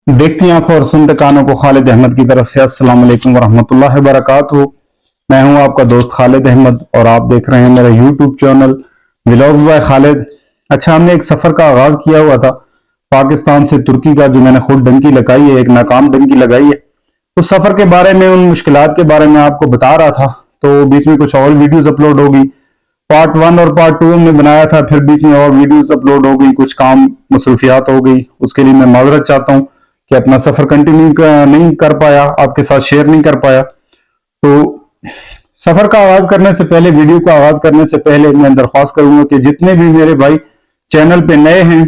देखती आंखों और सुनते कानों को खालिद अहमद की तरफ से अस्सलाम वालेकुम वरहमतुल्लाहि वबरकातुहू। मैं हूं आपका दोस्त खालिद अहमद और आप देख रहे हैं मेरा YouTube channel vlogs by Khalid. अच्छा, हमने एक सफर का आगाज किया हुआ था पाकिस्तान से तुर्की का, जो मैंने खुद डंकी लगाई है, एक नाकाम डंकी लगाई है। उस सफर के बारे में, उन मुश्किलात के बारे में आपको बता रहा था। तो बीच में कुछ और वीडियोस अपलोड होगी, पार्ट 1 और पार्ट 2 हमने बनाया था, फिर बीच में और वीडियोस अपलोड हो गई, कुछ काम मसरूफियात हो गई, उसके लिए मैं माजरत चाहता हूँ कि अपना सफर कंटिन्यू नहीं कर पाया, आपके साथ शेयर नहीं कर पाया। तो सफर का आगाज करने से पहले, वीडियो का आगाज करने से पहले मैं दरख्वास्त करूंगा कि जितने भी मेरे भाई चैनल पे नए हैं,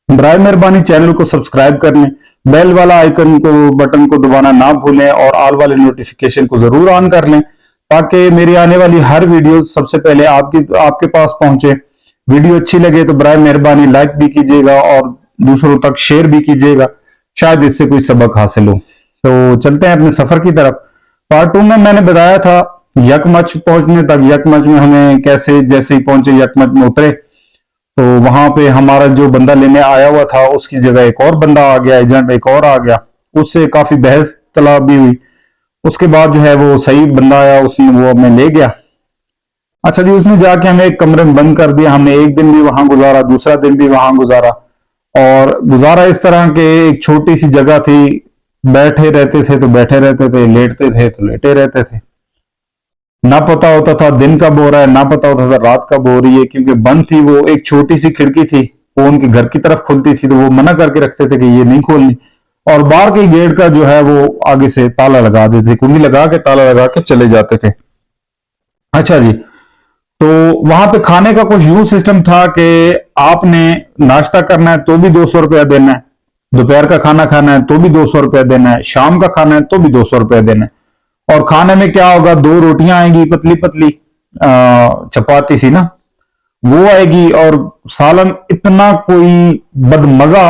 बराए मेहरबानी चैनल को सब्सक्राइब कर लें, बेल वाला आइकन को, बटन को दबाना ना भूलें और ऑल वाले नोटिफिकेशन को जरूर ऑन कर लें, ताकि मेरी आने वाली हर वीडियो सबसे पहले आपके पास पहुंचे। वीडियो अच्छी लगे तो बराए मेहरबानी लाइक भी कीजिएगा और दूसरों तक शेयर भी कीजिएगा, शायद इससे कोई सबक हासिल हो। तो चलते हैं अपने सफर की तरफ। पार्ट 2 में मैंने बताया था यकमच पहुंचने तक, यकमच में हमें कैसे, जैसे ही पहुंचे यकमच में उतरे तो वहां पे हमारा जो बंदा लेने आया हुआ था उसकी जगह एक और बंदा आ गया, एजेंट एक और आ गया, उससे काफी बहस तलब भी हुई। उसके बाद जो है वो सही बंदा आया, उसने वो हमें ले गया। अच्छा जी, उसने जाके हमें एक कमरे में बंद कर दिया। हमने एक दिन भी वहां गुजारा, दूसरा दिन भी वहां गुजारा, और गुजारा इस तरह के, एक छोटी सी जगह थी, बैठे रहते थे तो बैठे रहते थे, लेटते थे तो लेटे रहते थे। ना पता होता था दिन कब हो रहा है, ना पता होता था रात कब हो रही है, क्योंकि बंद थी वो। एक छोटी सी खिड़की थी, वो उनके घर की तरफ खुलती थी, तो वो मना करके रखते थे कि ये नहीं खोलनी, और बाहर के गेट का जो है वो आगे से ताला लगा देते, कुंडी लगा के ताला लगा के चले जाते थे। अच्छा जी, तो वहां पे खाने का कुछ यूं सिस्टम था कि आपने नाश्ता करना है तो भी 200 रुपया देना है, दोपहर का खाना खाना है तो भी 200 रुपया देना है, शाम का खाना है तो भी 200 रुपया देना है। और खाने में क्या होगा, 2 रोटियां आएंगी पतली पतली, चपाती सी ना, वो आएगी, और सालन इतना कोई बदमजा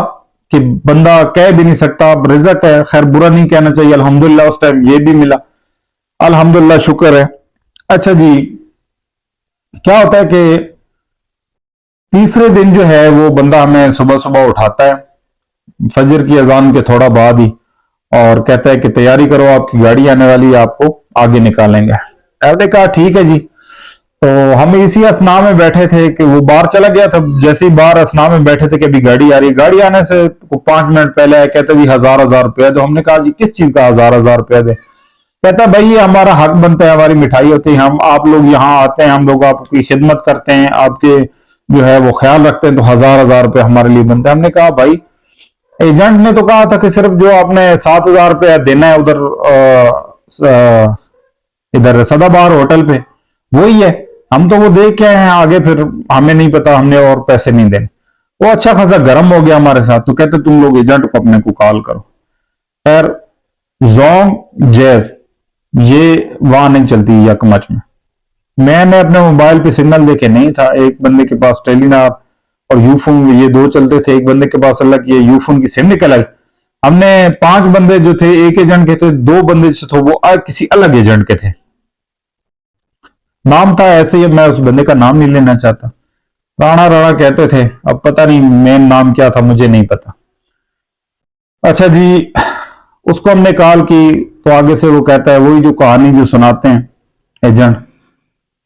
कि बंदा कह भी नहीं सकता। रिज़्क है, खैर बुरा नहीं कहना चाहिए, अल्हम्दुलिल्लाह उस टाइम ये भी मिला, अल्हम्दुलिल्लाह शुक्र है। अच्छा जी, क्या होता है कि तीसरे दिन जो है वो बंदा हमें सुबह सुबह उठाता है, फजर की अजान के थोड़ा बाद ही, और कहता है कि तैयारी करो, आपकी गाड़ी आने वाली है, आपको आगे निकालेंगे। हमने कहा ठीक है जी। तो हम इसी असना में बैठे थे कि वो बाहर चला गया था। जैसे ही बाहर असना में बैठे थे कि अभी गाड़ी आ रही, गाड़ी आने से 5 मिनट पहले आया, कहता जी 1000 रुपया दो। हमने कहा जी किस चीज का 1000 रुपया दे? कहता भाई ये हमारा हक बनता है, हमारी मिठाई होती है, हम आप लोग यहाँ आते हैं, हम लोग आपकी खिदमत करते हैं, आपके जो है वो ख्याल रखते हैं, तो 1000 1000 रुपये हमारे लिए बनता है। हमने कहा भाई एजेंट ने तो कहा था कि सिर्फ जो आपने 7000 रुपया देना है उधर इधर सदाबहार होटल पे, वही है। हम तो वो देख के आए हैं, आगे फिर हमें नहीं पता, हमने और पैसे नहीं देने। वो अच्छा खासा गर्म हो गया हमारे साथ, तो कहते तुम लोग एजेंट को अपने को कॉल करो। खैर, जोंग जैव ये वहां नहीं चलती यकमच में। मैंने अपने मोबाइल पे सिग्नल देखे नहीं था, एक बंदे के पास टेलीनार और यूफोन ये दो चलते थे, एक बंदे के पास अल्लाह की यूफोन की सिम निकल आई। हमने 5 बंदे जो थे एक एजेंट के थे, 2 बंदे जो थे वो किसी अलग एजेंट के थे। नाम था ऐसे ही, मैं उस बंदे का नाम नहीं लेना चाहता, राणा राणा कहते थे, अब पता नहीं मेन नाम क्या था, मुझे नहीं पता। अच्छा जी, उसको हमने कॉल की तो आगे से वो कहता है, वही जो कहानी जो सुनाते हैं एजेंट,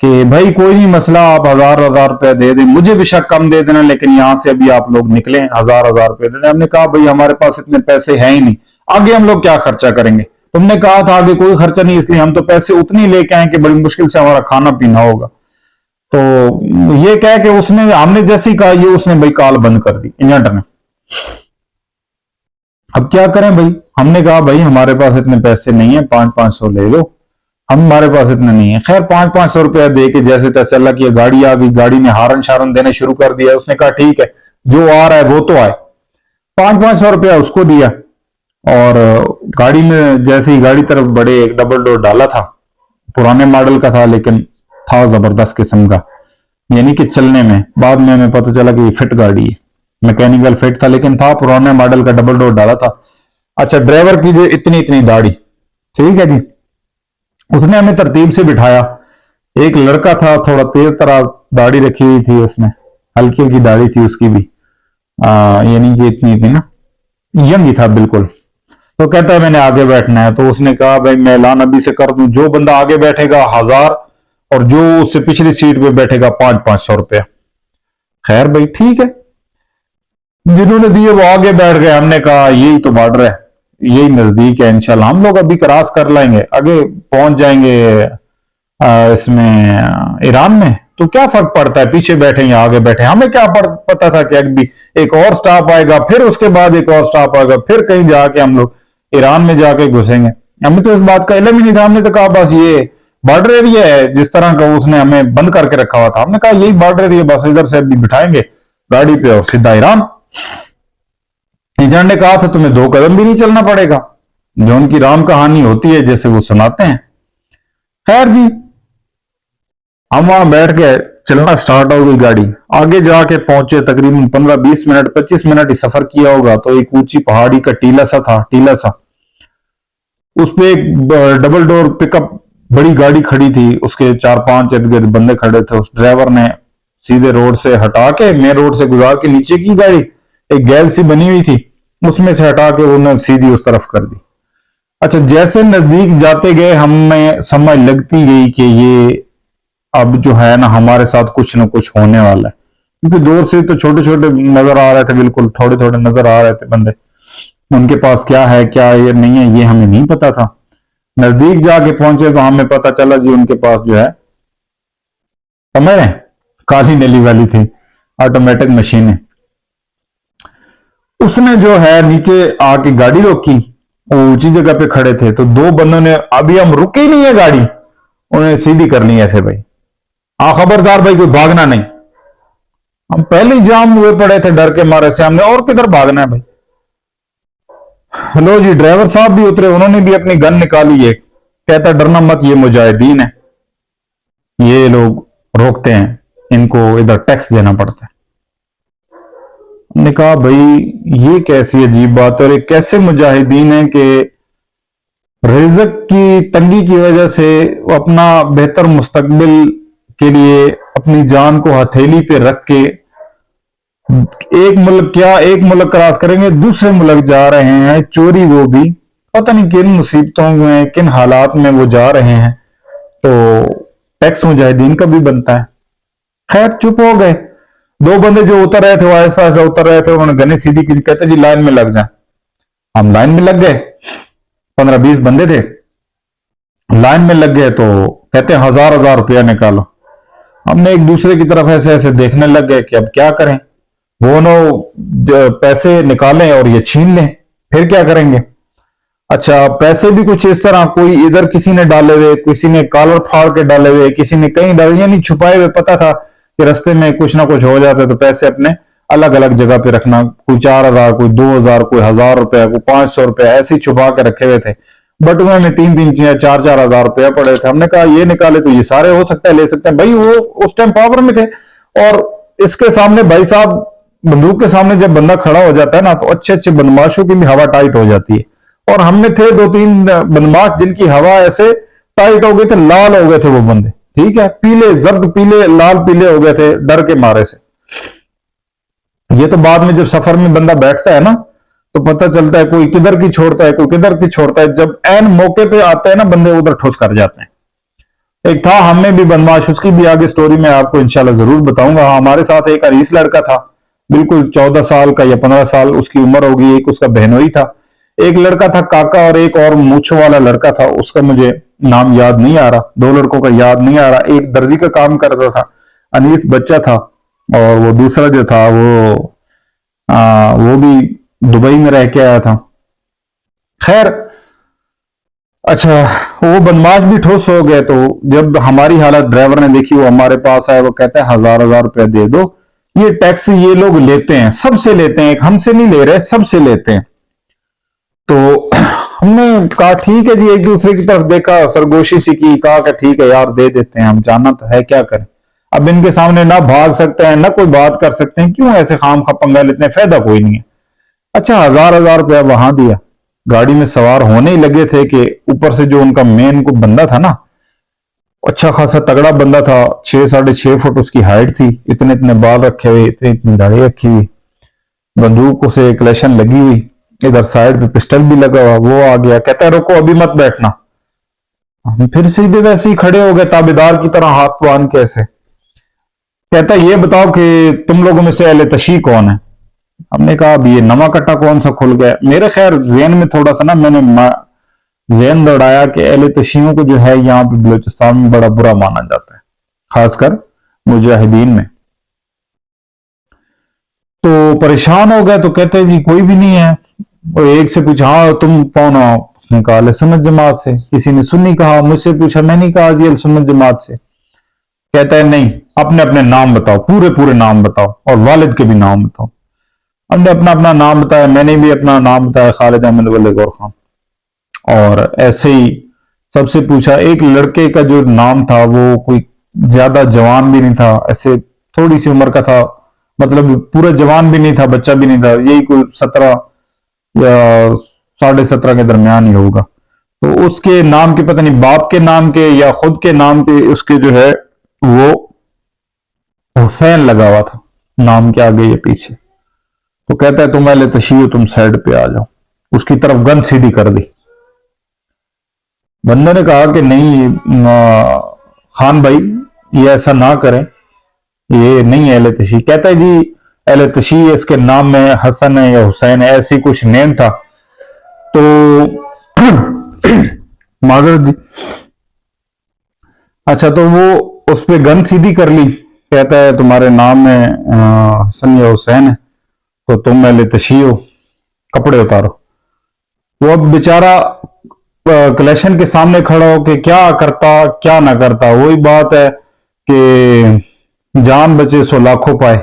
कि भाई कोई नहीं मसला, आप 1000 1000 रुपया दे दें, मुझे भी शक कम दे देना, लेकिन यहां से अभी आप लोग निकले 1000 1000 रुपये दे दें। हमने कहा भाई हमारे पास इतने पैसे हैं ही नहीं, आगे हम लोग क्या खर्चा करेंगे? तुमने कहा था आगे कोई खर्चा नहीं, इसलिए हम तो पैसे उतने ही लेके आए कि बड़ी मुश्किल से हमारा खाना पीना होगा। तो ये कह के उसने, हमने जैसे ही कहा ये, उसने भाई कॉल बंद कर दी एजेंट ने। अब क्या करें भाई? हमने कहा भाई हमारे पास इतने पैसे नहीं है, 500 ले लो, हमारे पास इतने नहीं है। खैर 500 रुपया दे के जैसे तैसे, अल्लाह की गाड़ी आ गई, गाड़ी ने हारन शारन देने शुरू कर दिया। उसने कहा ठीक है, जो आ रहा है वो तो आए। 500 रुपया उसको दिया, और गाड़ी में जैसे ही गाड़ी तरफ बढ़े, एक डबल डोर डाला था, पुराने मॉडल का था लेकिन था जबरदस्त किस्म का, यानी कि चलने में, बाद में हमें पता चला कि ये फिट गाड़ी है, मैकेनिकल फिट था, लेकिन था पुराने मॉडल का, डबल डोर डाला था। अच्छा, ड्राइवर की जो इतनी इतनी दाढ़ी, ठीक है जी, उसने हमें तरतीब से बिठाया। एक लड़का था, थोड़ा तेज तरह दाढ़ी रखी हुई थी उसने, हल्की हल्की दाढ़ी थी उसकी भी, यानी कि इतनी थी ना, यंग ही था बिल्कुल। तो कहता है मैंने आगे बैठना है। तो उसने कहा भाई मैं ऐलान अभी से कर दूं, जो बंदा आगे बैठेगा 1000 और जो उससे पिछली सीट पे बैठेगा 500-500 रुपया। खैर भाई ठीक है, जिन्होंने दिए वो आगे बैठ गए। हमने कहा यही तो बॉर्डर है, यही नजदीक है, इंशाल्लाह हम लोग अभी क्रॉस कर लेंगे, आगे पहुंच जाएंगे इसमें ईरान में। तो क्या फर्क पड़ता है पीछे बैठे या आगे बैठे, हमें क्या पता था कि अभी एक और स्टॉप आएगा, फिर उसके बाद एक और स्टॉप आएगा, फिर कहीं जाके हम लोग ईरान में जाके घुसेंगे। हमें तो इस बात का इल्म ही नहीं था। हमने तो कहा बस ये बॉर्डर एरिया है, जिस तरह का उसने हमें बंद करके रखा हुआ था। हमने कहा यही बॉर्डर एरिया, बस इधर से अभी बिठाएंगे गाड़ी पे और सीधा ईरान। एजेंट ने कहा था तुम्हें 2 कदम भी नहीं चलना पड़ेगा, जो उनकी राम कहानी होती है जैसे वो सुनाते हैं। खैर जी, हम वहां बैठ के चलना स्टार्ट हो गई गाड़ी। आगे जाके पहुंचे, तकरीबन 15-20 मिनट 25 मिनट ही सफर किया होगा, तो एक ऊंची पहाड़ी का टीला सा था, टीला सा। उस पे एक डबल डोर पिकअप बड़ी गाड़ी खड़ी थी, उसके 4-5 इर्द गिर्द बंदे खड़े थे। उस ड्राइवर ने सीधे रोड से हटा के, मेन रोड से गुजार के नीचे की गाड़ी एक गैल सी बनी हुई थी, उसमें से हटा के उन्होंने सीधी उस तरफ कर दी। अच्छा, जैसे नजदीक जाते गए हमें समझ लगती गई कि ये अब जो है ना हमारे साथ कुछ ना कुछ होने वाला है, क्योंकि दूर से तो छोटे छोटे नजर आ रहे थे, बिल्कुल थोड़े थोड़े नजर आ रहे थे बंदे। उनके पास क्या है क्या ये नहीं है ये हमें नहीं पता था। नजदीक जाके पहुंचे तो हमें पता चला जी उनके पास जो है, समझ रहे, काली नली वाली थी ऑटोमेटिक मशीनें। उसने जो है नीचे आके गाड़ी रोकी, वो ऊंची जगह पे खड़े थे, तो 2 बंदों ने, अभी हम रुके ही नहीं है गाड़ी, उन्हें सीधी करनी है ऐसे, भाई हाँ खबरदार भाई कोई भागना नहीं। हम पहले ही जाम हुए पड़े थे डर के मारे से, हमने और किधर भागना है भाई। हेलो जी, ड्राइवर साहब भी उतरे, उन्होंने भी अपनी गन निकाली है। कहता डरना मत, ये मुजाहिदीन है, ये लोग रोकते हैं, इनको इधर टैक्स देना पड़ता है। हमने कहा भाई ये कैसी अजीब बात है, और एक कैसे मुजाहिदीन है कि रिज़्क की तंगी की वजह से वो अपना बेहतर मुस्तकबिल के लिए अपनी जान को हथेली पे रख के एक मुल्क क्या एक मुल्क क्रॉस करेंगे, दूसरे मुल्क जा रहे हैं चोरी, वो भी पता नहीं किन मुसीबतों में किन हालात में वो जा रहे हैं। तो टैक्स मुजाहिदीन का भी बनता है। खैर चुप हो गए। 2 बंदे जो उतर रहे थे वो ऐसा ऐसा उतर रहे थे, उन्होंने गने सीधी की, कहते जी लाइन में लग जाए। हम लाइन में लग गए, 15-20 बंदे थे, लाइन में लग गए। तो कहते 1000-1000 रुपया निकालो। हमने एक दूसरे की तरफ ऐसे ऐसे देखने लग गए कि अब क्या करें, दोनों पैसे निकालें और ये छीन लें, फिर क्या करेंगे। अच्छा, पैसे भी कुछ इस तरह, कोई इधर किसी ने डाले हुए, किसी ने कॉलर फाड़ के डाले हुए, किसी ने कहीं डाले, यानी छुपाए हुए। पता था कि रास्ते में कुछ ना कुछ हो जाता है, तो पैसे अपने अलग अलग जगह पे रखना, कोई 4000, कोई 2000, कोई 1000 रुपया, कोई 500 रुपया, ऐसे ही छुपा के रखे हुए थे। बटुए में 3-3, 4-4 हजार रुपया पड़े थे। हमने कहा ये निकाले तो ये सारे हो सकता है, ले सकते हैं भाई। वो उस टाइम पावर में थे, और इसके सामने भाई साहब, बंदूक के सामने जब बंदा खड़ा हो जाता है ना, तो अच्छे अच्छे बदमाशों की भी हवा टाइट हो जाती है। और हमने थे 2-3 बदमाश जिनकी हवा ऐसे टाइट हो गए थे, लाल हो गए थे वो बंदे, ठीक है, पीले, जर्द पीले, लाल पीले हो गए थे डर के मारे से। ये तो बाद में जब सफर में बंदा बैठता है ना, तो पता चलता है कोई किधर की छोड़ता है, कोई किधर की छोड़ता है। जब एन मौके पे आते हैं ना बंदे, उधर ठोस कर जाते हैं। एक था हमें भी बदमाश, उसकी भी आगे स्टोरी मैं आपको इंशाल्लाह जरूर बताऊंगा। हमारे साथ एक अरीस लड़का था, बिल्कुल 14 साल का या 15 साल उसकी उम्र होगी। एक उसका बहनोई था, एक लड़का था काका, और एक और मूछों वाला लड़का था, उसका मुझे नाम याद नहीं आ रहा, 2 लड़कों का याद नहीं आ रहा। एक दर्जी का काम करता था, अनीस बच्चा था, और वो दूसरा जो था वो भी दुबई में रह के आया था। खैर अच्छा, वो बदमाश भी ठोस हो गए। तो जब हमारी हालत ड्राइवर ने देखी, वो हमारे पास आया, वो कहता है 1000-1000 रुपया दे दो, ये टैक्स ये लोग लेते हैं, सबसे लेते हैं, एक हमसे नहीं ले रहे, सबसे लेते हैं। तो हमने कहा ठीक है जी, एक दूसरे की तरफ देखा, सरगोशी सी की, कहा कि ठीक है यार दे देते हैं, हम जाना तो है, क्या करें। अब इनके सामने ना भाग सकते हैं ना कोई बात कर सकते हैं, क्यों ऐसे खाम खा पंगा लेते हैं, फायदा कोई नहीं है। अच्छा, 1000-1000 रुपया वहां दिया, गाड़ी में सवार होने ही लगे थे कि ऊपर से जो उनका मेन को बंदा था ना, अच्छा खासा तगड़ा बंदा था, 6-6.5 फुट उसकी हाइट थी, इतने इतने बाल रखे हुए, इतनी इतनी दाढ़ी रखी हुई, बंदूक से कलेशन लगी हुई, इधर साइड पे पिस्टल भी लगा हुआ। वो आ गया, कहता है रुको अभी मत बैठना। हम फिर सीधे वैसे ही खड़े हो गए ताबेदार की तरह, हाथ बांध के ऐसे। कहता है ये बताओ कि तुम लोगों में से अहले तशी कौन है। हमने कहा अब ये नवा कट्टा कौन सा खुल गया। मेरे खैर जहन में थोड़ा सा ना मैंने जहन दौड़ाया कि अहले तशीयों को जो है यहाँ पे बलूचिस्तान में बड़ा बुरा माना जाता है, खासकर मुजाहिदीन में। तो परेशान हो गए, तो कहते हैं जी कोई भी नहीं है। और एक से पूछा हाँ तुम कौन हो, उसने कहा अहले सुन्नत जमात से। किसी ने सुन्नी कहा, मुझसे पूछा, मैंने कहा जी अहले सुन्नत जमात से। कहता है नहीं, अपने अपने नाम बताओ, पूरे पूरे नाम बताओ और वालिद के भी नाम बताओ। हमने अपना अपना नाम बताया, मैंने भी अपना नाम बताया, खालिद अहमद वली गौर खान। और ऐसे ही सबसे पूछा। एक लड़के का जो नाम था वो कोई ज्यादा जवान भी नहीं था, ऐसे थोड़ी सी उम्र का था, मतलब पूरा जवान भी नहीं था, बच्चा भी नहीं था, यही कोई 17 या 17.5 के दरमियान ही होगा। तो उसके नाम के पता नहीं बाप के नाम के या खुद के नाम के उसके जो है वो हुसैन लगा हुआ था नाम के आगे या पीछे। तो कहता है तुम अहले तशी हो, तुम साइड पे आ जाओ। उसकी तरफ गन सीधी कर दी। बंदे ने कहा कि नहीं खान भाई ये ऐसा ना करें, ये नहीं है अहले तशी। कहता है जी अहले तशी इसके नाम में हसन है या हुसैन है, ऐसी कुछ नेम था। तो माजरत जी। अच्छा, तो वो उस पर गन सीधी कर ली। कहता है तुम्हारे नाम में हसन या हुसैन है तो तुम अहले तशी हो, कपड़े उतारो। वो अब बेचारा कलेक्शन के सामने खड़ा हो कि क्या करता क्या ना करता। वही बात है कि जान बचे सो लाखों पाए।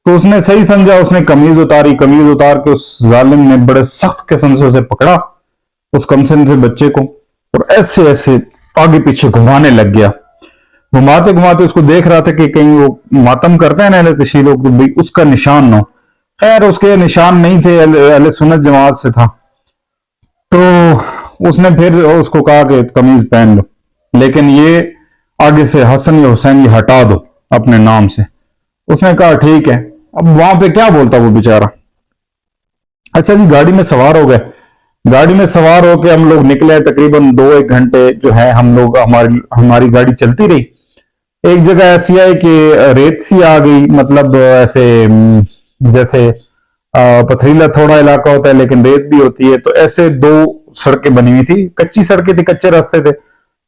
तो उसने सही समझा, उसने कमीज उतारी, कमीज उतार के उस जालिम ने बड़े सख्त किस्म से उसे पकड़ा, उस कमसिन से बच्चे को, और ऐसे ऐसे आगे पीछे घुमाने लग गया। घुमाते घुमाते उसको देख रहा था कि कहीं वो मातम करता है ना अहले तशी लोग, तो भाई उसका निशान ना हो। खैर उसके निशान नहीं थे, अहले सुन्नत जमात से था। तो उसने फिर उसको कहा कि कमीज पहन लो, लेकिन ये आगे से हसन या हुसैन ये हटा दो अपने नाम से। उसने कहा ठीक है। अब वहां पे क्या बोलता वो बेचारा। अच्छा जी, गाड़ी में सवार हो गए। गाड़ी में सवार होके हम लोग निकले, तकरीबन 2-1 घंटे जो है हम लोग हमारी गाड़ी चलती रही। एक जगह ऐसी आई कि रेत सी आ गई, मतलब ऐसे जैसे पथरीला थोड़ा इलाका होता है लेकिन रेत भी होती है। तो ऐसे 2 सड़कें बनी हुई थी, कच्ची सड़कें थी, कच्चे रास्ते थे।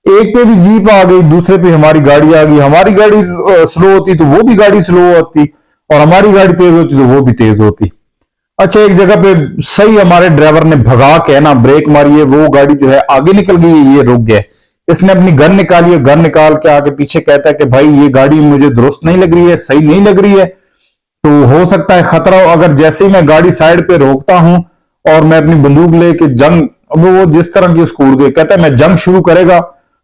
एक पे भी जीप आ गई, दूसरे पे हमारी गाड़ी आ गई। हमारी गाड़ी स्लो होती तो वो भी गाड़ी स्लो होती, और हमारी गाड़ी तेज होती तो वो भी तेज होती। अच्छा, एक जगह पे सही हमारे ड्राइवर ने भगा के ना ब्रेक मारी है, वो गाड़ी जो है आगे निकल गई, ये रुक गया। इसने अपनी गन निकाली है, गन निकाल के आगे पीछे कहता है कि भाई ये गाड़ी मुझे दुरुस्त नहीं लग रही है, सही नहीं लग रही है, तो हो सकता है खतरा हो। अगर जैसे ही मैं गाड़ी साइड पे रोकता हूं और मैं अपनी बंदूक लेके जंग, वो जिस तरह की उसको उड़ गई, कहता है मैं जंग शुरू करेगा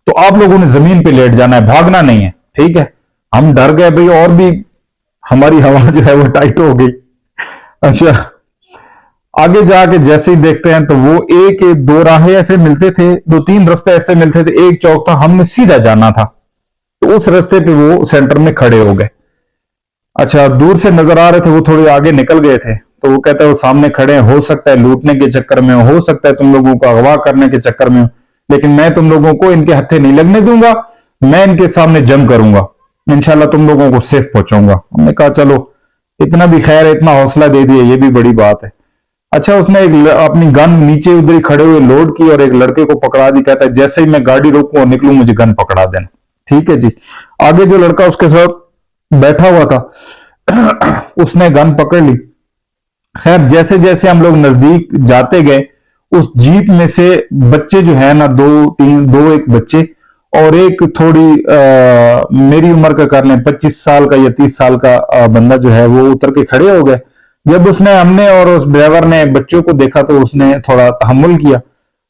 तो आप लोगों ने जमीन पे लेट जाना है, भागना नहीं है, ठीक है। हम डर गए भाई, और भी हमारी हवा जो है वो टाइट हो गई। अच्छा, आगे जाके जैसे ही देखते हैं तो वो एक 2 राहें ऐसे मिलते थे, 2-3 रास्ते ऐसे मिलते थे, एक चौक था, हमने सीधा जाना था। तो उस रास्ते पे वो सेंटर में खड़े हो गए। अच्छा, दूर से नजर आ रहे थे, वो थोड़े आगे निकल गए थे। तो वो कहता है वो सामने खड़े हैं, हो सकता है लूटने के चक्कर में हो सकता है तुम लोगों को अगवा करने के चक्कर में हो, लेकिन मैं तुम लोगों को इनके हत्थे नहीं लगने दूंगा, मैं इनके सामने जंग करूंगा, इंशाल्लाह तुम लोगों को सेफ पहुंचाऊंगा। हमने कहा चलो, इतना भी खैर है, इतना हौसला दे दिया, ये भी बड़ी बात है। अच्छा, उसने अपनी गन नीचे उधर ही खड़े हुए लोड की और एक लड़के को पकड़ा दी। कहता है जैसे ही मैं गाड़ी रोकूं और निकलूं मुझे गन पकड़ा देना। ठीक है जी। आगे जो लड़का उसके साथ बैठा हुआ था उसने गन पकड़ ली। खैर जैसे जैसे हम लोग नजदीक जाते गए, उस जीप में से बच्चे जो है ना, 1 बच्चे और एक थोड़ी मेरी उम्र का कर लें 25 साल का या 30 साल का बंदा जो है वो उतर के खड़े हो गए। जब हमने और उस ड्राइवर ने बच्चों को देखा तो उसने थोड़ा तहम्मुल किया,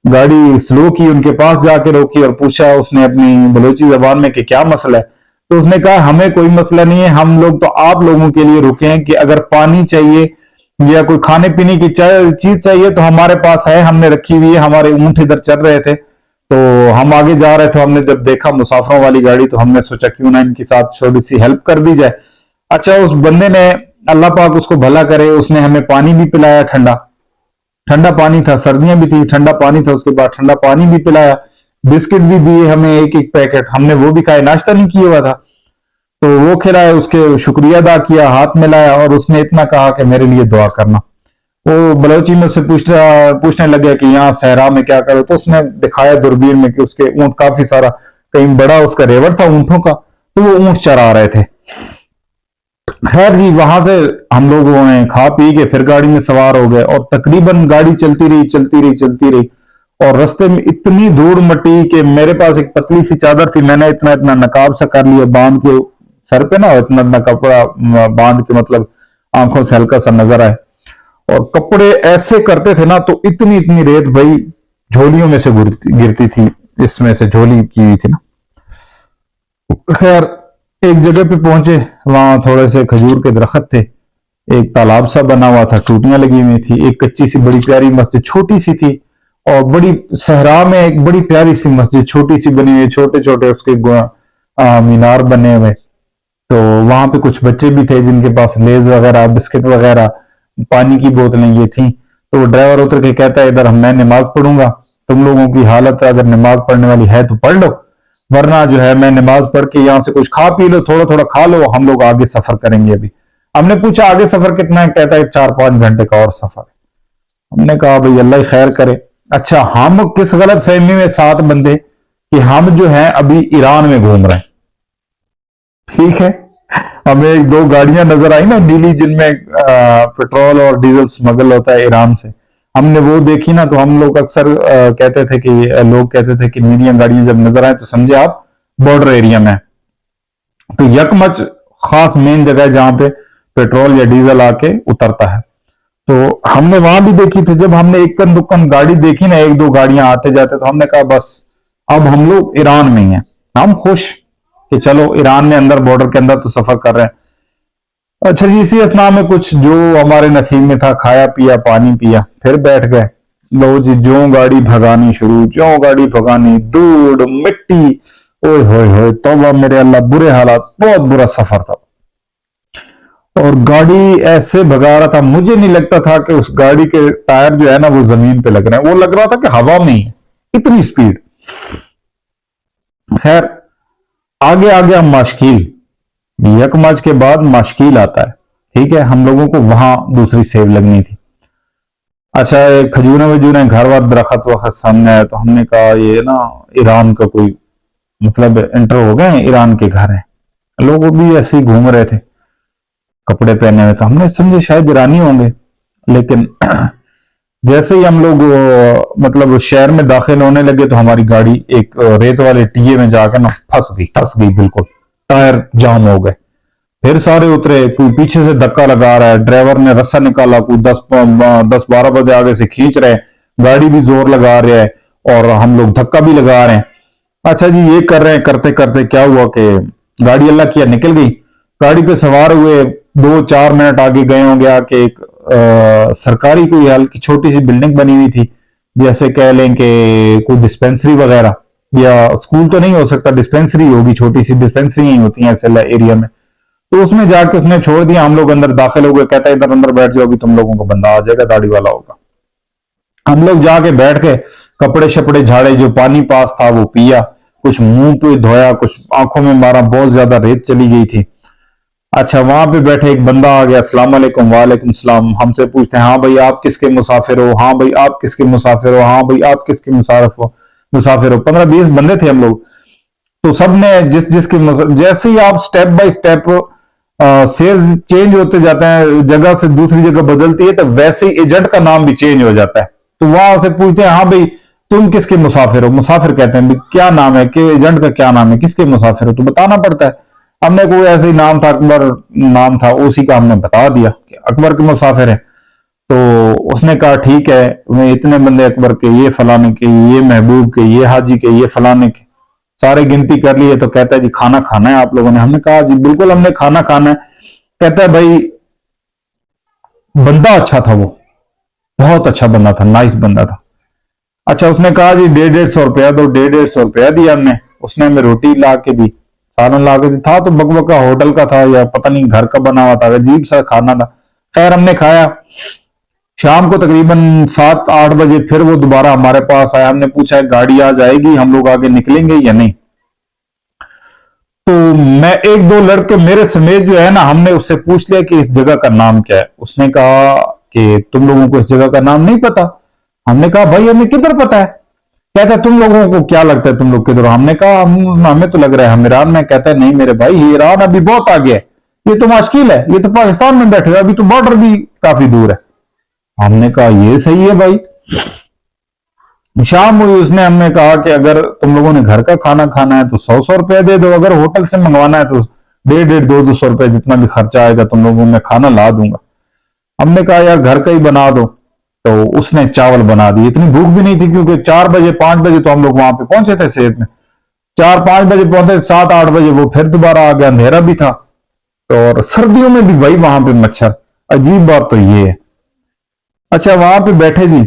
गाड़ी स्लो की, उनके पास जाके रोकी और पूछा उसने अपनी बलोची जबान में कि क्या मसला है। तो उसने कहा हमें कोई मसला नहीं है, हम लोग तो आप लोगों के लिए रुके हैं कि अगर पानी चाहिए या कोई खाने पीने की चीज चाहिए तो हमारे पास है, हमने रखी हुई है, हमारे ऊंट इधर चल रहे थे तो हम आगे जा रहे थे, हमने जब देखा मुसाफिरों वाली गाड़ी तो हमने सोचा क्यों ना इनके साथ थोड़ी सी हेल्प कर दी जाए। अच्छा, उस बंदे ने, अल्लाह पाक उसको भला करे, उसने हमें पानी भी पिलाया ठंडा। ठंडा पानी था, सर्दियां भी थी, ठंडा पानी था, उसके बाद ठंडा पानी भी पिलाया, बिस्किट भी दिए हमें एक एक पैकेट, हमने वो भी खाए, नाश्ता नहीं किया हुआ था तो वो खिलाया, उसके शुक्रिया अदा किया, हाथ मिलाया और उसने इतना कहा कि मेरे लिए दुआ करना। वो बलोची में से पूछने लगे कि यहाँ सहरा में क्या करो, तो उसने दिखाया दूरबीन में कि उसके ऊंट काफी सारा, कहीं बड़ा उसका रेवड़ था ऊंटों का, तो वो ऊंट चरा रहे थे। खैर जी, वहां से हम लोगों ने खा पी के फिर गाड़ी में सवार हो गए और तकरीबन गाड़ी चलती रही चलती रही चलती रही, और रास्ते में इतनी धूल मटी कि मेरे पास एक पतली सी चादर थी, मैंने इतना इतना नकाब सा कर लिया बांध के सर पे ना, इतना इतना कपड़ा बांध के, मतलब आंखों से हल्का सा नजर आए, और कपड़े ऐसे करते थे ना तो इतनी इतनी रेत भाई झोलियों में से गिरती थी, इसमें से झोली की हुई थी ना। खैर एक जगह पे पहुंचे, वहां थोड़े से खजूर के दरख्त थे, एक तालाब सा बना हुआ था, टूटियां लगी हुई थी, एक कच्ची सी बड़ी प्यारी मस्जिद छोटी सी थी, और बड़ी सहरा में एक बड़ी प्यारी सी मस्जिद छोटी सी बनी हुई, छोटे छोटे उसके मीनार बने हुए। तो वहां पे कुछ बच्चे भी थे जिनके पास लेज वगैरह, बिस्किट वगैरह, पानी की बोतलें ये थी। तो वो ड्राइवर उतर के कहता है, इधर मैं नमाज पढ़ूंगा, तुम लोगों की हालत अगर नमाज पढ़ने वाली है तो पढ़ लो, वरना जो है मैं नमाज पढ़ के यहाँ से कुछ खा पी लो, थोड़ा थोड़ा खा लो, हम लोग आगे सफर करेंगे अभी। हमने पूछा आगे सफर कितना है, कहता है 4-5 घंटे का और सफर है। हमने कहा भाई अल्लाह ही खैर करे। अच्छा, हम किस गलत फहमी में 7 बंदे कि हम जो है अभी ईरान में घूम रहे हैं, ठीक है। हमें एक दो गाड़ियां नजर आई ना नीली, जिनमें पेट्रोल और डीजल स्मगल होता है ईरान से, हमने वो देखी ना, तो हम लोग अक्सर कहते थे कि लोग कहते थे कि नीली गाड़ियां जब नजर आए तो समझे आप बॉर्डर एरिया में। तो यकमच खास मेन जगह है जहां पे पेट्रोल या डीजल आके उतरता है। तो हमने वहां भी देखी थी, जब हमने इक्कन दुक्कन गाड़ी देखी ना, एक दो गाड़ियां आते जाते, तो हमने कहा बस अब हम लोग ईरान में ही हैं। हम खुश कि चलो ईरान में अंदर, बॉर्डर के अंदर तो सफर कर रहे हैं। अच्छा जी, इसी असना में कुछ जो हमारे नसीब में था, खाया पिया पानी पिया, फिर बैठ गए। लो जी, जो गाड़ी भगानी शुरू, जो गाड़ी भगानी, धूड़ मिट्टी, ओए होए होए तौबा मेरे अल्लाह, बुरे हालात, बहुत बुरा सफर था। और गाड़ी ऐसे भगा रहा था, मुझे नहीं लगता था कि उस गाड़ी के टायर जो है ना वो जमीन पे लग रहे हैं, वो लग रहा था कि हवा में ही है, इतनी स्पीड। खैर आगे आ गया माशकील, यकमच के बाद माशकील आता है, ठीक है। हम लोगों को वहां दूसरी सेव लगनी थी। अच्छा, खजूरें वजूरें, घर वर दरख्त वखत सामने आया, तो हमने कहा ये ना ईरान का कोई, मतलब एंटर हो गए, ईरान के घर हैं। लोग भी ऐसे ही घूम रहे थे कपड़े पहने हुए, तो हमने समझे शायद ईरानी होंगे। लेकिन जैसे ही हम लोग मतलब शहर में दाखिल होने लगे, तो हमारी गाड़ी एक रेत वाले टीए में जाकर ना फंस गई बिल्कुल, टायर जाम हो गए। फिर सारे उतरे, कोई पीछे से धक्का लगा रहा है, ड्राइवर ने रस्सा निकाला, कोई 10-12 बजे आगे से खींच रहे हैं, गाड़ी भी जोर लगा रहा है और हम लोग धक्का भी लगा रहे हैं। अच्छा जी, ये कर रहे हैं, करते करते क्या हुआ कि गाड़ी अल्लाह किया निकल गई। गाड़ी पे सवार हुए, 2-4 मिनट आगे गए होंगे, आके एक सरकारी कोई हल्की छोटी सी बिल्डिंग बनी हुई थी, जैसे कह लें कि कोई डिस्पेंसरी वगैरह, या स्कूल तो नहीं हो सकता, डिस्पेंसरी होगी, छोटी सी डिस्पेंसरी ही होती है ऐसे एरिया में। तो उसमें जाके उसने छोड़ दिया, हम लोग अंदर दाखिल हो गए। कहता है इधर अंदर बैठ जाओ, अभी तुम लोगों को बंदा आ जाएगा, दाढ़ी वाला होगा। हम लोग जाके बैठ के कपड़े शपड़े झाड़े, जो पानी पास था वो पिया, कुछ मुंह पे धोया, कुछ आंखों में मारा, बहुत ज्यादा रेत चली गई थी। अच्छा, वहां पे बैठे एक बंदा आ गया, अस्सलाम वालेकुम। वालेकुम सलाम। हमसे पूछते हैं, हाँ भाई आप किसके मुसाफिर हो, हाँ भाई आप किसके मुसाफिर हो, हाँ भाई आप किसके मुसाफिर हो। 15-20 बंदे थे हम लोग। तो सब ने जिस जिसके जैसे ही आप step by step sales change होते जाते हैं, जगह से दूसरी जगह बदलती है, तो वैसे ही एजेंट का नाम भी चेंज हो जाता है। तो वहां से पूछते हैं, हाँ भाई तुम किसके मुसाफिर हो। मुसाफिर कहते हैं क्या नाम है, कि एजेंट का क्या नाम है, किसके मुसाफिर हो, तो बताना पड़ता है। हमने कोई ऐसे ही नाम था, अकबर नाम था, उसी का हमने बता दिया कि अकबर के मुसाफिर है। तो उसने कहा ठीक है, मैं इतने बंदे अकबर के, ये फलाने के, ये महबूब के, ये हाजी के, ये फलाने के, सारे गिनती कर लिए। तो कहता है जी खाना खाना है आप लोगों ने। हमने कहा जी बिल्कुल हमने खाना खाना है। कहता है भाई बंदा अच्छा था, वो बहुत अच्छा बंदा था, नाइस बंदा था। अच्छा, उसने कहा जी 150-150 दो। 150-150 दिया हमने। उसने हमें रोटी ला के दी, सालन ला के दी। था तो बकबका होटल का था या पता नहीं घर का बना हुआ था, अजीब सा खाना था। खैर हमने खाया, शाम को तकरीबन 7-8 बजे फिर वो दोबारा हमारे पास आया। हमने पूछा गाड़ी आज आएगी, हम लोग आगे निकलेंगे या नहीं। तो मैं एक दो लड़के मेरे समेत जो है ना, हमने उससे पूछ लिया कि इस जगह का नाम क्या है। उसने कहा कि तुम लोगों को इस जगह का नाम नहीं पता। हमने कहा भाई हमें किधर पता है। कहता है तुम लोगों को क्या लगता है तुम लोग किधर हो। हमने कहा हमें तो लग रहा है हम ईरान में। कहता है नहीं मेरे भाई, ईरान अभी बहुत आगे है, ये तो मुश्किल है, ये तो पाकिस्तान में बैठे, अभी तो बॉर्डर भी काफी दूर है। हमने कहा ये सही है भाई। शाम हुई, उसने हमने कहा कि अगर तुम लोगों ने घर का खाना खाना है तो 100-100 रुपया दे दो, अगर होटल से मंगवाना है तो 150-200 रुपए जितना भी खर्चा आएगा तुम लोगों में खाना ला दूंगा। हमने कहा यार घर का ही बना दो। तो उसने चावल बना दिए। इतनी भूख भी नहीं थी क्योंकि 4 बजे 5 बजे तो हम लोग वहां पे पहुंचे थे सेहत में। 4-5 बजे पहुंचे, 7-8 बजे वो फिर दोबारा आ गया, अंधेरा भी था। तो और सर्दियों में भी भाई वहां पे मच्छर। अजीब बात तो ये है। अच्छा वहां पे बैठे जी,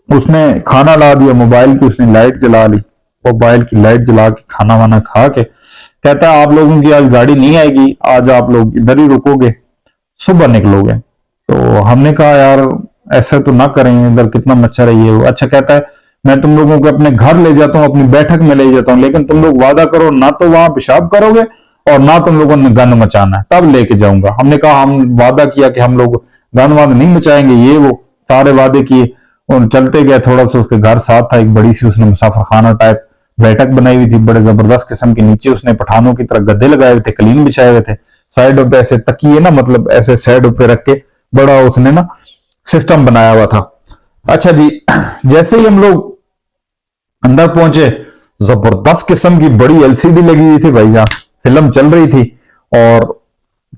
उसने खाना ला दिया, मोबाइल की उसने लाइट जला ली, मोबाइल की लाइट जला के खाना वाना खा के कहता है आप लोगों की आज गाड़ी नहीं आएगी, आज आप लोग इधर ही रुकोगे, सुबह निकलोगे। तो हमने कहा यार ऐसा तो ना करें, इधर कितना मच्छर है ये। अच्छा कहता है मैं तुम लोगों को अपने घर ले जाता हूँ, अपनी बैठक में ले जाता हूँ, लेकिन तुम लोग वादा करो ना तो वहां पेशाब करोगे और ना तुम लोगों ने गंद मचाना है, तब लेके जाऊंगा। हमने कहा हम वादा किया कि हम लोग गंद वाद नहीं मचाएंगे, ये वो सारे वादे किए और चलते गए। थोड़ा सा उसके घर साथ था एक बड़ी सी, उसने मुसाफर खाना टाइप बैठक बनाई हुई थी, बड़े जबरदस्त किस्म के। नीचे उसने पठानों की तरह गद्दे लगाए हुए थे, कलीन बिछाए हुए थे, साइडों पे ऐसे तकिए ना, मतलब ऐसे साइडों पे रख के बड़ा उसने ना सिस्टम बनाया हुआ था। अच्छा जी, जैसे ही हम लोग अंदर पहुंचे, जबरदस्त किस्म की बड़ी एलसीडी लगी हुई थी भाईजान, फिल्म चल रही थी और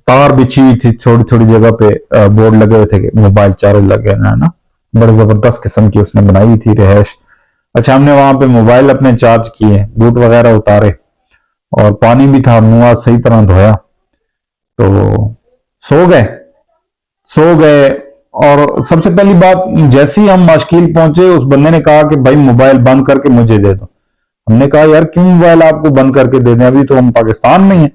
तार बिछी हुई थी, छोटी छोटी जगह पे बोर्ड लगे हुए थे कि मोबाइल चार्ज लगे है ना। बड़े जबरदस्त किस्म की उसने बनाई हुई थी रिहायश। अच्छा हमने वहां पे मोबाइल अपने चार्ज किए, बूट वगैरह उतारे और पानी भी था, मुंह हाथ सही तरह धोया, तो सो गए। सो गए और सबसे पहली बात, जैसे ही हम माशकील पहुंचे उस बंदे ने कहा कि भाई मोबाइल बंद करके मुझे दे दो। हमने कहा यार क्यों मोबाइल आपको बंद करके दे दें, अभी तो हम पाकिस्तान में ही हैं।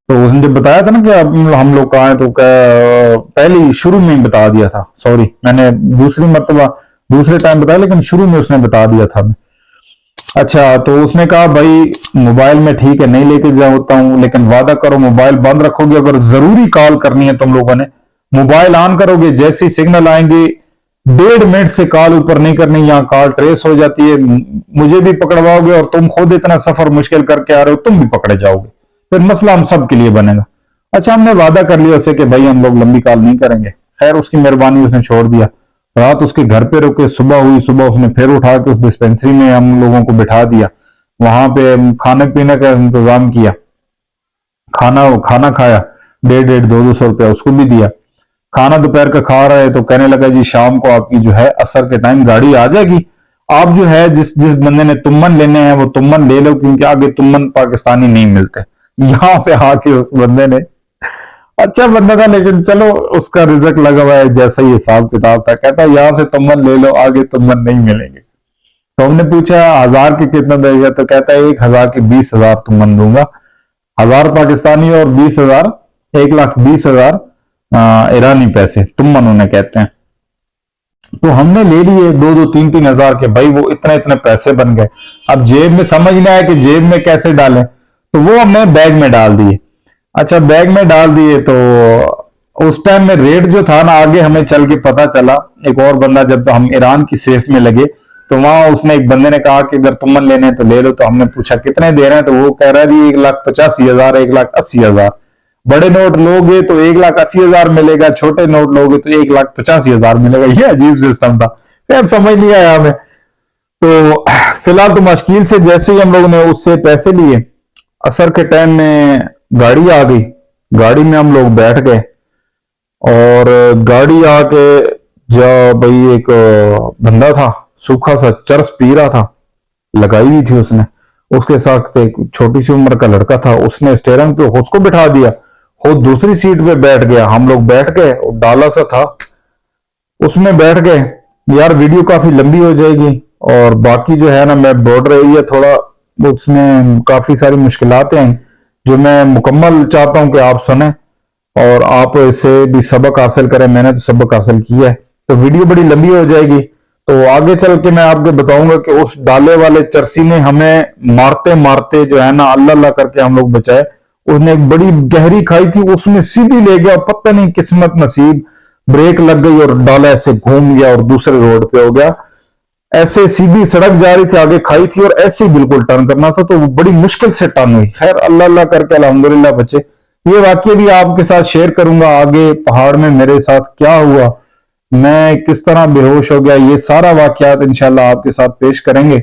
तो उसने जब बताया था ना कि अब हम लोग कहाँ हैं, तो पहले शुरू में ही बता दिया था। सॉरी मैंने दूसरी मरतबा दूसरे टाइम बताया, लेकिन शुरू में उसने बता दिया था। अच्छा तो उसने कहा भाई मोबाइल में ठीक है नहीं लेके जाता हूं, लेकिन वादा करो मोबाइल बंद रखोगे, अगर जरूरी कॉल करनी है तुम लोगों ने मोबाइल ऑन करोगे, जैसे ही सिग्नल आएंगे 1.5 मिनट से कॉल ऊपर नहीं करनी, यहाँ कॉल ट्रेस हो जाती है, मुझे भी पकड़वाओगे और तुम खुद इतना सफर मुश्किल करके आ रहे हो, तुम भी पकड़े जाओगे, फिर मसला हम सब के लिए बनेगा। अच्छा हमने वादा कर लिया उससे कि भाई हम लोग लंबी कॉल नहीं करेंगे। खैर उसकी मेहरबानी, उसने छोड़ दिया। रात उसके घर पे रुके, सुबह हुई, सुबह उसने फिर उठा के उस डिस्पेंसरी में हम लोगों को बिठा दिया, वहां पे खाने पीने का इंतजाम किया, खाना खाना खाया, 150-200 रुपया उसको भी दिया। खाना दोपहर का खा रहे तो कहने लगा जी शाम को आपकी जो है असर के टाइम गाड़ी आ जाएगी, आप जो है जिस जिस बंदे ने तुमन लेने हैं वो तुमन ले लो, क्योंकि आगे तुमन पाकिस्तानी नहीं मिलते। यहाँ पे आके उस बंदे ने, अच्छा बंदा था लेकिन चलो उसका रिजल्ट लगा हुआ है, जैसा ही हिसाब किताब था, कहता यहाँ से तुमन ले लो, आगे तुमन नहीं मिलेंगे। तो हमने पूछा 1000 के कितना देगा, तो कहता है 1000 के 20,000 तुमन दूंगा, 1000 पाकिस्तानी और 20,000 1,20,000 ईरानी पैसे तुमन उन्हें कहते हैं। तो हमने ले लिए 2-2, 3-3 हजार के, भाई वो इतने इतने पैसे बन गए। अब जेब में समझ नहीं आया कि जेब में कैसे डालें, तो वो हमने बैग में डाल दिए। अच्छा बैग में डाल दिए तो उस टाइम में रेट जो था ना, आगे हमें चल के पता चला, एक और बंदा जब हम ईरान की सेफ में लगे तो वहां उसने एक बंदे ने कहा कि अगर तुमन लेने तो ले लो। तो हमने पूछा कितने दे रहे हैं, तो वो कह रहा है जी 1,85,000 1,80,000। बड़े नोट लोगे तो 1,80,000 मिलेगा, छोटे नोट लोगे तो 1,85,000 मिलेगा। ये अजीब सिस्टम था, फिर समझ नहीं आया हमें। तो फिलहाल तो मुश्किल से जैसे ही हम लोगों ने उससे पैसे लिए, असर के टाइम में गाड़ी आ गई, गाड़ी में हम लोग बैठ गए और गाड़ी आके जा भाई एक बंदा था, सूखा सा चरस पी रहा था, लगाई हुई थी उसने, उसके साथ एक छोटी सी उम्र का लड़का था, उसने स्टेयरिंग पे उसको बिठा दिया, वो दूसरी सीट पे बैठ गया, हम लोग बैठ गए, डाला सा था उसमें बैठ गए। यार वीडियो काफी लंबी हो जाएगी और बाकी जो है ना, मैं बॉर्डर एरिया थोड़ा उसमें काफी सारी मुश्किलातें हैं जो मैं मुकम्मल चाहता हूं कि आप सुने। और आप इससे भी सबक हासिल करें। मैंने तो सबक हासिल किया है। तो वीडियो बड़ी लंबी हो जाएगी, तो आगे चल के मैं आपको बताऊंगा कि उस डाले वाले चरसी ने हमें मारते मारते जो है ना अल्लाह अल्लाह करके हम लोग बचाए। उसने एक बड़ी गहरी खाई थी, उसमें सीधी ले गया, पता नहीं किस्मत नसीब ब्रेक लग गई और डाला ऐसे घूम गया और दूसरे रोड पे हो गया। ऐसे सीधी सड़क जा रही थी, आगे खाई थी और ऐसे ही बिल्कुल टर्न करना था, तो वो बड़ी मुश्किल से टर्न हुई। खैर अल्लाह अल्लाह करके अल्हम्दुलिल्लाह बचे। ये वाकया भी आपके साथ शेयर करूंगा आगे, पहाड़ में मेरे साथ क्या हुआ, मैं किस तरह बेहोश हो गया, ये सारा वाकयात इंशाल्लाह आपके साथ पेश करेंगे,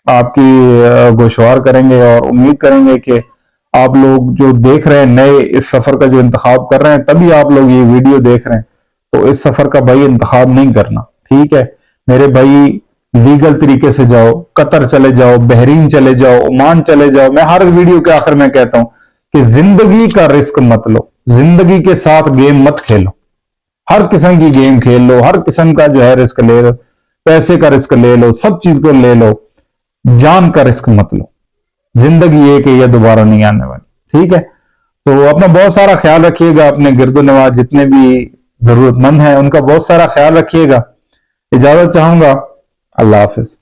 आपकी गोशवार करेंगे और उम्मीद करेंगे कि आप लोग जो देख रहे हैं नए इस सफर का जो इंतखाब कर रहे हैं, तभी आप लोग ये वीडियो देख रहे हैं। तो इस सफर का भाई इंतखाब नहीं करना, ठीक है मेरे भाई। लीगल तरीके से जाओ, कतर चले जाओ, बहरीन चले जाओ, ओमान चले जाओ। मैं हर वीडियो के आखिर में कहता हूं कि जिंदगी का रिस्क मत लो, जिंदगी के साथ गेम मत खेलो। हर किस्म की गेम खेल लो, हर किस्म का जो है रिस्क ले लो, पैसे का रिस्क ले लो, सब चीज को ले लो, जान का रिस्क मत लो। जिंदगी एक है, ये दोबारा नहीं आने वाली, ठीक है। तो अपना बहुत सारा ख्याल रखिएगा, अपने गिरदो नवाज जितने भी जरूरतमंद हैं उनका बहुत सारा ख्याल रखिएगा। इजाजत चाहूंगा, अल्लाह हाफिज।